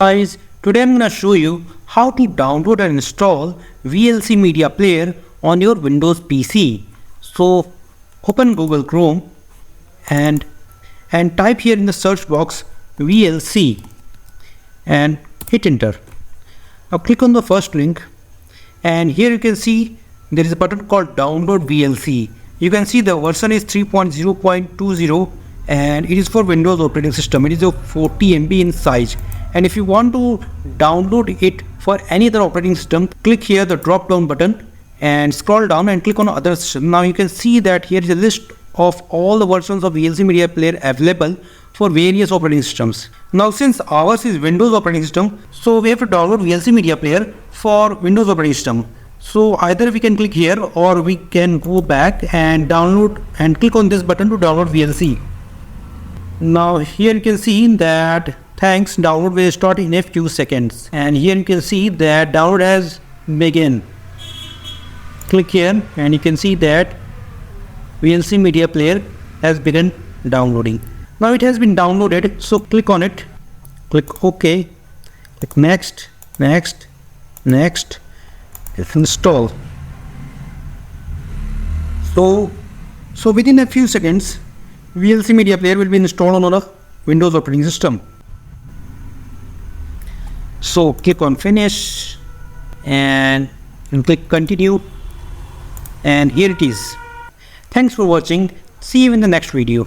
Guys, today I'm gonna show you how to download and install VLC Media Player on your Windows PC. So open Google Chrome and type here in the search box VLC and hit enter. Now click on the first link and here you can see there is a button called download VLC. You can see the version is 3.0.20 and it is for Windows operating system. It is a 40 MB in size. And if you want to download it for any other operating system, click here the drop down button and scroll down and click on other system. Now you can see that here is a list of all the versions of VLC Media Player available for various operating systems. Now since ours is Windows operating system, so we have to download VLC Media Player for Windows operating system. So either we can click here or we can go back and download and click on this button to download VLC. Now here you can see that thanks, download will start in a few seconds, and here you can see that download has begun. Click here and you can see that VLC Media Player has begun downloading. Now it has been downloaded, so click on it, click OK, click next, install. So within a few seconds VLC Media Player will be installed on a Windows operating system. So click on finish and click continue, and here it is. Thanks for watching. See you in the next video.